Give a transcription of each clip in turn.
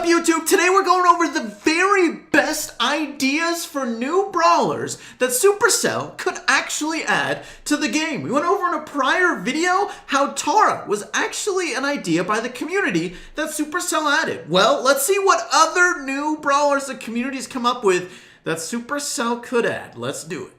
up, YouTube? Today we're going over the very best ideas for new brawlers that Supercell could actually add to the game. We went over in a prior video how Tara was actually an idea by the community that Supercell added. Well, let's see what other new brawlers the community's come up with that Supercell could add. Let's do it.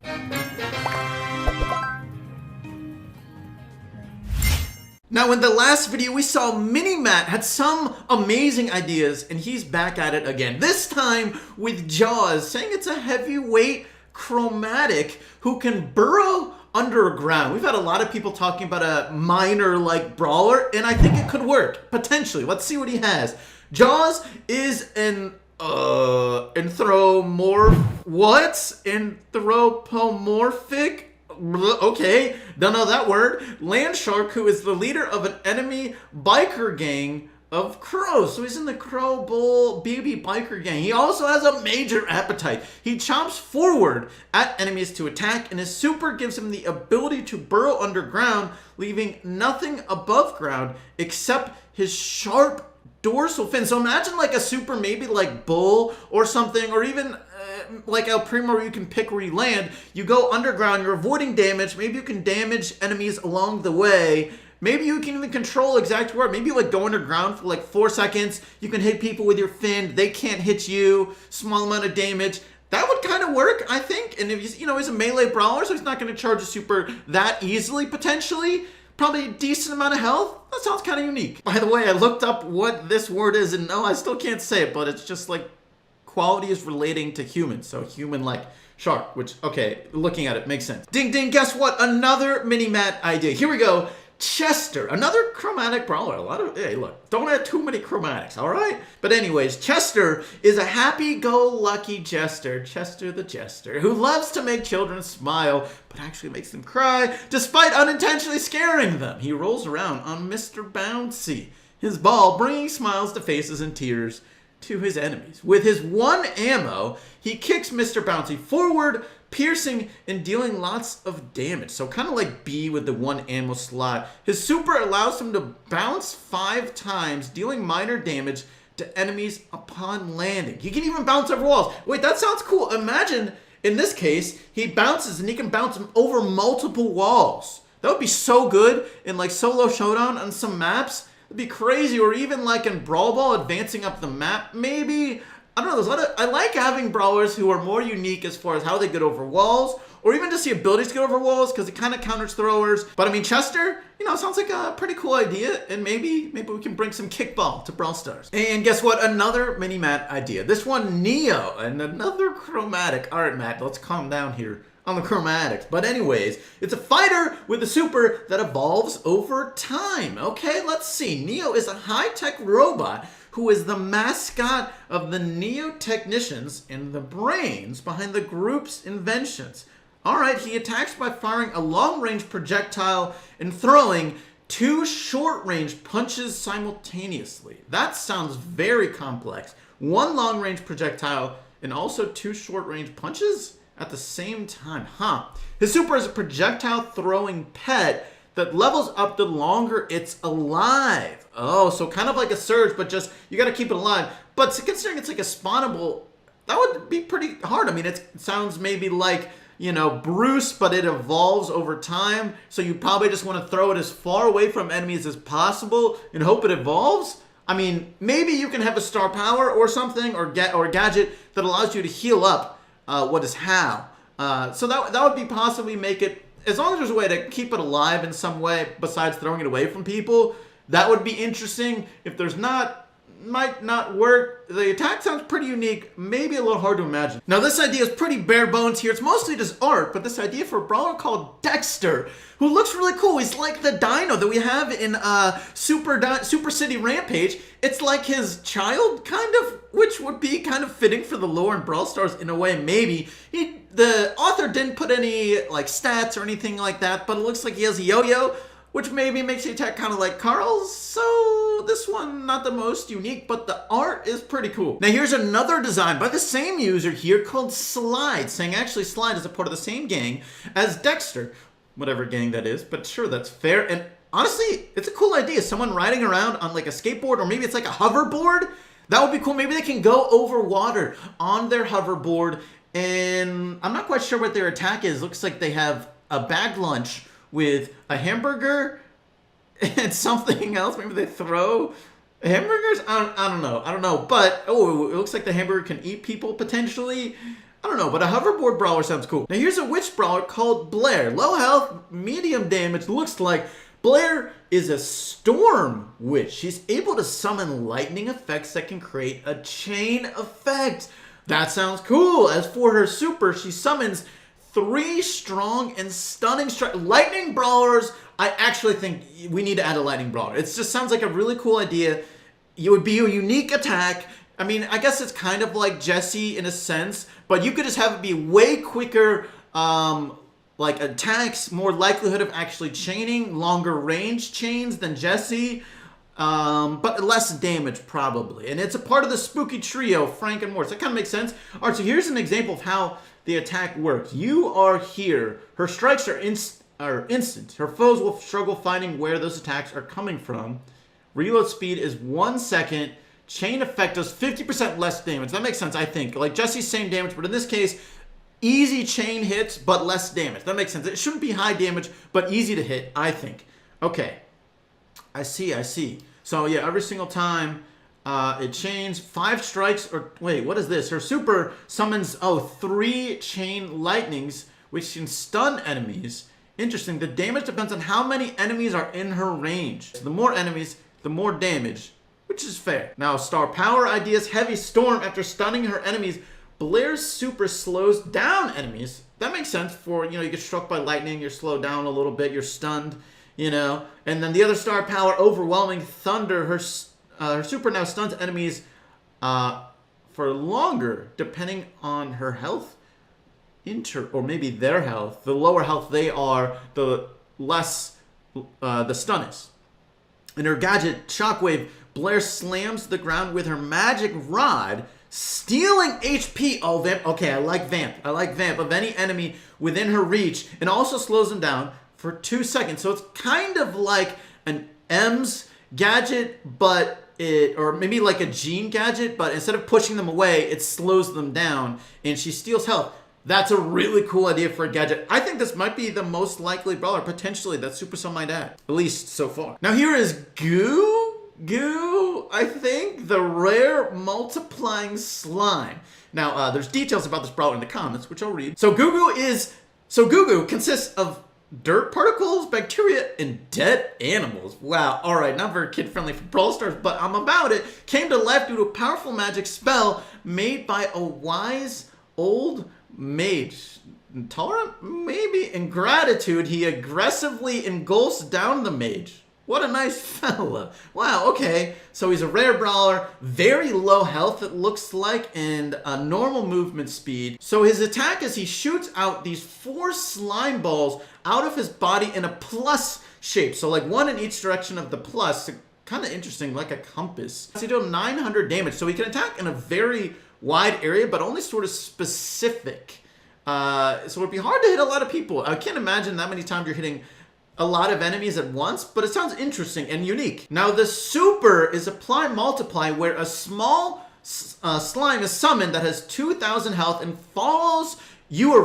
Now, in the last video, we saw Mini-Matt had some amazing ideas, and he's back at it again. This time with Jaws, saying it's a heavyweight chromatic who can burrow underground. We've had a lot of people talking about a miner like Brawler, and I think it could work, potentially. Let's see what he has. Jaws is an anthropomorphic? Okay, don't know that word. Land shark who is the leader of an enemy biker gang of crows. So he's in the Crow Bull baby biker gang. He also has a major appetite. He chomps forward at enemies to attack, and his super gives him the ability to burrow underground, leaving nothing above ground except his sharp dorsal fin. So imagine like a super maybe like Bull or something, or even like El Primo where you can pick where you land. You go underground, you're avoiding damage. Maybe you can damage enemies along the way. Maybe you can even control exactly where. Maybe you like go underground for like 4 seconds. You can hit people with your fin. They can't hit you. Small amount of damage. That would kind of work, I think. And if he's, he's a melee brawler, so he's not going to charge a super that easily, potentially. Probably a decent amount of health. That sounds kind of unique. By the way, I looked up what this word is, and no, I still can't say it, but it's just like quality is relating to humans. So human like shark, which, okay, looking at it makes sense. Ding ding, guess what? Another Mini-Matt idea. Here we go. Chester, another chromatic brawler. Hey, look, don't add too many chromatics, all right? But anyways, Chester is a happy-go-lucky jester, Chester the Jester, who loves to make children smile, but actually makes them cry, despite unintentionally scaring them. He rolls around on Mr. Bouncy, his ball bringing smiles to faces and tears to his enemies. With his one ammo, he kicks Mr. Bouncy forward, piercing and dealing lots of damage. So kind of like B with the one ammo slot. His super allows him to bounce 5 times, dealing minor damage to enemies upon landing. He can even bounce over walls. Wait, that sounds cool. Imagine, in this case, he bounces and he can bounce him over multiple walls. That would be so good in like solo showdown on some maps. It'd be crazy. Or even like in Brawl Ball, advancing up the map, maybe. I don't know, I like having brawlers who are more unique as far as how they get over walls, or even just the abilities to get over walls, because it kind of counters throwers. But I mean, Chester, sounds like a pretty cool idea, and maybe we can bring some kickball to Brawl Stars. And guess what? Another Mini-Matt idea. This one, Neo, and another chromatic. All right, Matt, let's calm down here on the chromatics. But anyways, it's a fighter with a super that evolves over time. Okay, let's see. Neo is a high-tech robot who is the mascot of the Neo technicians and the brains behind the group's inventions. All right, he attacks by firing a long-range projectile and throwing 2 short-range punches simultaneously. That sounds very complex. 1 long-range projectile and also 2 short-range punches at the same time, huh? His super is a projectile throwing pet that levels up the longer it's alive. Oh, so kind of like a surge, but just, you gotta keep it alive. But considering it's like a spawnable, that would be pretty hard. I mean, it sounds maybe like, Bruce, but it evolves over time. So you probably just want to throw it as far away from enemies as possible and hope it evolves. I mean, maybe you can have a star power or something, or a gadget that allows you to heal up what is Hal. So that would be possibly make it, as long as there's a way to keep it alive in some way besides throwing it away from people, that would be interesting. If there's not, might not work. The attack sounds pretty unique, maybe a little hard to imagine. Now this idea is pretty bare bones here. It's mostly just art, but this idea for a brawler called Dexter, who looks really cool. He's like the dino that we have in Super City Rampage. It's like his child, kind of, which would be kind of fitting for the lore in Brawl Stars in a way, maybe. The author didn't put any like stats or anything like that, but it looks like he has a yo-yo, which maybe makes the attack kind of like Carl's. So this one, not the most unique, but the art is pretty cool. Now here's another design by the same user here called Slide, saying actually Slide is a part of the same gang as Dexter, whatever gang that is, but sure, that's fair. And honestly, it's a cool idea. Someone riding around on like a skateboard, or maybe it's like a hoverboard. That would be cool. Maybe they can go over water on their hoverboard. And I'm not quite sure what their attack is. Looks like they have a bag lunch with a hamburger and something else. Maybe they throw hamburgers? I don't know. But, oh, it looks like the hamburger can eat people potentially. I don't know, but a hoverboard brawler sounds cool. Now here's a witch brawler called Blair. Low health, medium damage. Looks like Blair is a storm witch. She's able to summon lightning effects that can create a chain effect. That sounds cool. As for her super, she summons 3 strong and stunning lightning brawlers. I actually think we need to add a lightning brawler. It just sounds like a really cool idea. It would be a unique attack. I mean, I guess it's kind of like Jessie in a sense, but you could just have it be way quicker, like attacks, more likelihood of actually chaining, longer range chains than Jessie, but less damage probably. And it's a part of the spooky trio, Frank and Morse. That kind of makes sense. All right, so here's an example of how the attack works. You are here. Her strikes are instant. Her foes will struggle finding where those attacks are coming from. Reload speed is 1 second. Chain effect does 50% less damage. That makes sense, I think. Like Jessie's same damage, but in this case, easy chain hits, but less damage. That makes sense. It shouldn't be high damage, but easy to hit, I think. Okay. I see. So yeah, every single time it chains 5 strikes, or wait, what is this? Her super summons, 3 chain lightnings, which can stun enemies. Interesting. The damage depends on how many enemies are in her range. So the more enemies, the more damage, which is fair. Now, star power ideas. Heavy storm. After stunning her enemies, Blair's super slows down enemies. That makes sense for, you get struck by lightning, you're slowed down a little bit, you're stunned, And then the other star power, overwhelming thunder. Her super now stuns enemies for longer, depending on her health, or maybe their health. The lower health they are, the less the stun is. In her gadget, Shockwave, Blair slams the ground with her magic rod, stealing HP. Oh, Vamp. Okay, I like Vamp. Of any enemy within her reach, and also slows them down for 2 seconds. So it's kind of like an M's gadget, or maybe like a Jean gadget, but instead of pushing them away, it slows them down, and she steals health. That's a really cool idea for a gadget. I think this might be the most likely brawler, potentially, that Supercell might add. At least so far. Now here is Goo, I think, the rare multiplying slime. Now, there's details about this brawler in the comments, which I'll read. So Gugu consists of dirt particles, bacteria, and dead animals. Wow, alright, not very kid-friendly for Brawl Stars, but I'm about it. Came to life due to a powerful magic spell made by a wise old mage. Intolerant? Maybe. In gratitude, he aggressively engulfs down the mage. What a nice fella. Wow, okay. So he's a rare brawler, very low health it looks like, and a normal movement speed. So his attack is he shoots out these 4 slime balls out of his body in a plus shape. So like 1 in each direction of the plus. Kind of interesting, like a compass. So he deals 900 damage. So he can attack in a very wide area, but only sort of specific. So it'd be hard to hit a lot of people. I can't imagine that many times you're hitting a lot of enemies at once, but it sounds interesting and unique. Now the super is apply multiply, where a small slime is summoned that has 2,000 health and follows Gugu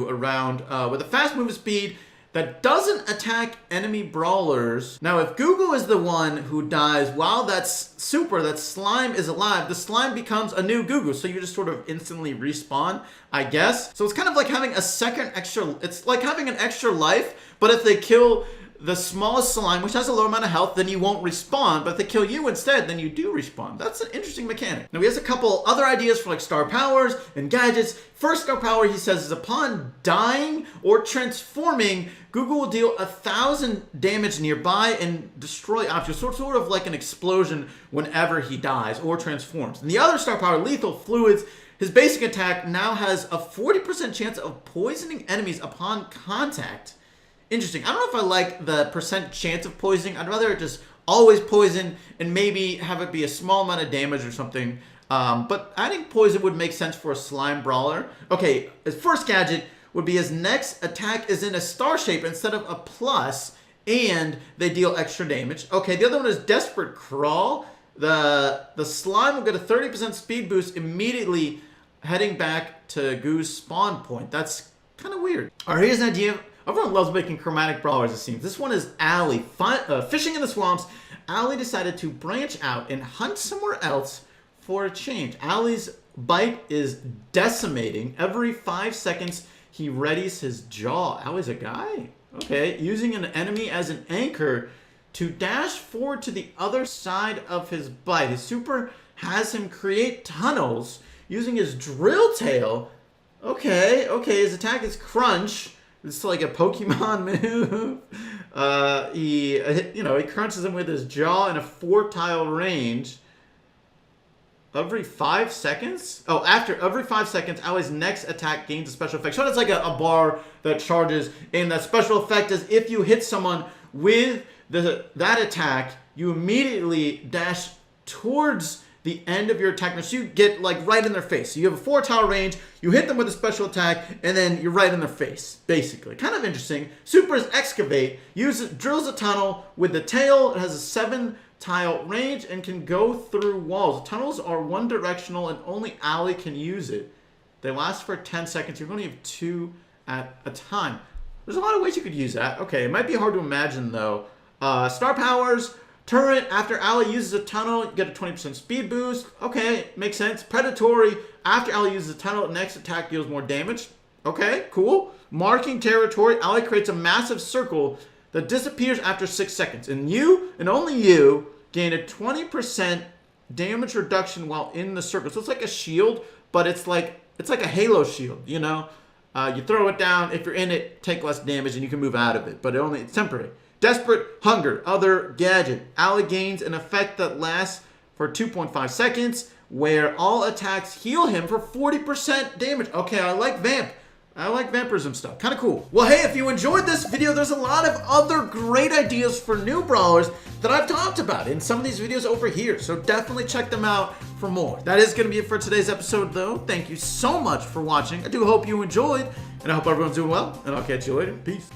around with a fast movement speed that doesn't attack enemy brawlers. Now, if Gugu is the one who dies while that slime is alive, the slime becomes a new Gugu. So you just sort of instantly respawn, I guess. So it's kind of like having it's like having an extra life, but if they kill the smallest slime, which has a low amount of health, then you won't respawn. But if they kill you instead, then you do respawn. That's an interesting mechanic. Now, he has a couple other ideas for like star powers and gadgets. First star power, he says, is upon dying or transforming, Gugu will deal 1,000 damage nearby and destroy objects. So it's sort of like an explosion whenever he dies or transforms. And the other star power, lethal fluids, his basic attack now has a 40% chance of poisoning enemies upon contact. Interesting. I don't know if I like the percent chance of poisoning. I'd rather just always poison and maybe have it be a small amount of damage or something. But adding poison would make sense for a slime brawler. Okay, his first gadget would be his next attack is in a star shape instead of a plus, and they deal extra damage. Okay, the other one is Desperate Crawl. The slime will get a 30% speed boost immediately heading back to Goo's spawn point. That's kind of weird. All right, here's an idea. Everyone loves making chromatic brawlers, it seems. This one is Allie. Fishing in the swamps, Allie decided to branch out and hunt somewhere else for a change. Allie's bite is decimating. Every 5 seconds, he readies his jaw. Allie's a guy. Okay, using an enemy as an anchor to dash forward to the other side of his bite. His super has him create tunnels using his drill tail. Okay, his attack is crunch. It's like a Pokemon move. He crunches him with his jaw in a 4-tile range. Every 5 seconds? Oh, after every 5 seconds, Allie's next attack gains a special effect. So it's like a bar that charges, and that special effect is if you hit someone with that attack, you immediately dash towards the end of your attack. So you get like right in their face. So you have a 4-tile range, you hit them with a special attack, and then you're right in their face, basically. Kind of interesting. Super is Excavate. Drills a tunnel with the tail. It has a 7-tile range and can go through walls. The tunnels are one directional and only Allie can use it. They last for 10 seconds. You're going to have 2 at a time. There's a lot of ways you could use that. Okay, it might be hard to imagine though. Star powers, turret, after Allie uses a tunnel, you get a 20% speed boost. Okay, makes sense. Predatory, after Allie uses a tunnel, next attack deals more damage. Okay, cool. Marking territory, Allie creates a massive circle that disappears after 6 seconds. And you, and only you, gain a 20% damage reduction while in the circle. So it's like a shield, but it's like a Halo shield, you know? You throw it down, if you're in it, take less damage and you can move out of it, but it's temporary. Desperate Hunger, other gadget. Allie gains an effect that lasts for 2.5 seconds, where all attacks heal him for 40% damage. Okay, I like Vamp. I like vampirism stuff. Kind of cool. Well, hey, if you enjoyed this video, there's a lot of other great ideas for new brawlers that I've talked about in some of these videos over here. So definitely check them out for more. That is going to be it for today's episode, though. Thank you so much for watching. I do hope you enjoyed, and I hope everyone's doing well, and I'll catch you later. Peace.